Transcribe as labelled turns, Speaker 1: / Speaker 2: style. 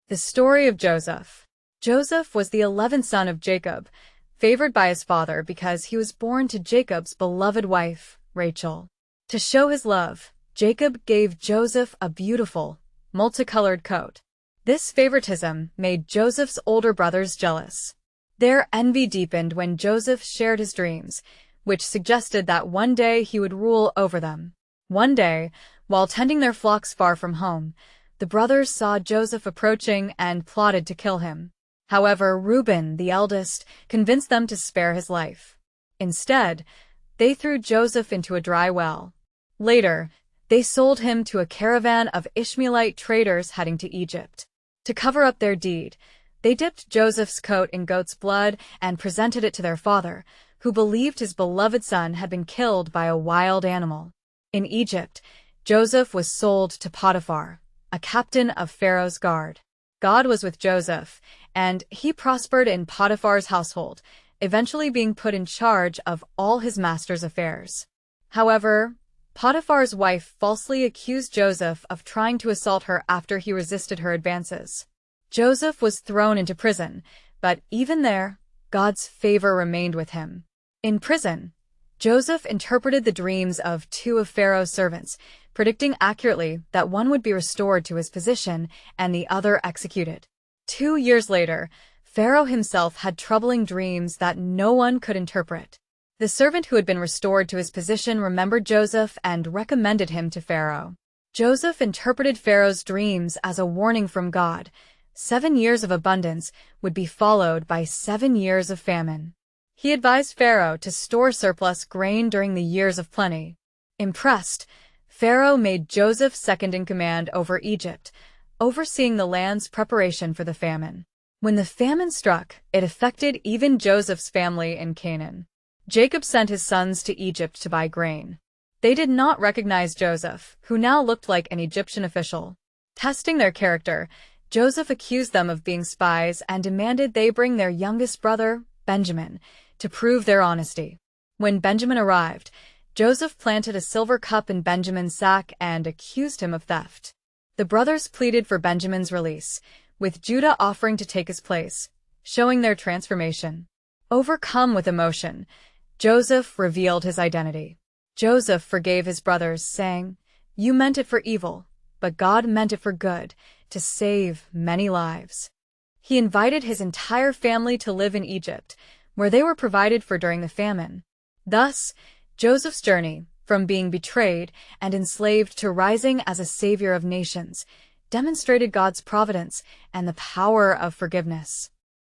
Speaker 1: The story of Joseph. Joseph was the 11th son of Jacob, favored by his father because he was born to Jacob's beloved wife, Rachel. To show his love, Jacob gave Joseph a beautiful, multicolored coat. This favoritism made Joseph's older brothers jealous. Their envy deepened when Joseph shared his dreams, which suggested that one day he would rule over them. One day, while tending their flocks far from home, the brothers saw Joseph approaching and plotted to kill him. However, Reuben, the eldest, convinced them to spare his life. Instead, they threw Joseph into a dry well. Later, they sold him to a caravan of Ishmaelite traders heading to Egypt. To cover up their deed, they dipped Joseph's coat in goat's blood and presented it to their father, who believed his beloved son had been killed by a wild animal. In Egypt, Joseph was sold to Potiphar, a captain of Pharaoh's guard. God was with Joseph, and he prospered in Potiphar's household, eventually being put in charge of all his master's affairs. However, Potiphar's wife falsely accused Joseph of trying to assault her after he resisted her advances. Joseph was thrown into prison, but even there, God's favor remained with him. In prison, Joseph interpreted the dreams of two of Pharaoh's servants, predicting accurately that one would be restored to his position and the other executed. 2 years later, Pharaoh himself had troubling dreams that no one could interpret. The servant who had been restored to his position remembered Joseph and recommended him to Pharaoh. Joseph interpreted Pharaoh's dreams as a warning from God. 7 years of abundance would be followed by 7 years of famine. He advised Pharaoh to store surplus grain during the years of plenty. Impressed, Pharaoh made Joseph second in command over Egypt, overseeing the land's preparation for the famine. When the famine struck, it affected even Joseph's family in Canaan. Jacob sent his sons to Egypt to buy grain. They did not recognize Joseph, who now looked like an Egyptian official. Testing their character, Joseph accused them of being spies and demanded they bring their youngest brother, Benjamin, to prove their honesty. When Benjamin arrived, Joseph planted a silver cup in Benjamin's sack and accused him of theft. The brothers pleaded for Benjamin's release, with Judah offering to take his place, showing their transformation. Overcome with emotion, Joseph revealed his identity. Joseph forgave his brothers, saying, "You meant it for evil, but God meant it for good, to save many lives." He invited his entire family to live in Egypt, where they were provided for during the famine. Thus, Joseph's journey, from being betrayed and enslaved to rising as a savior of nations, demonstrated God's providence and the power of forgiveness.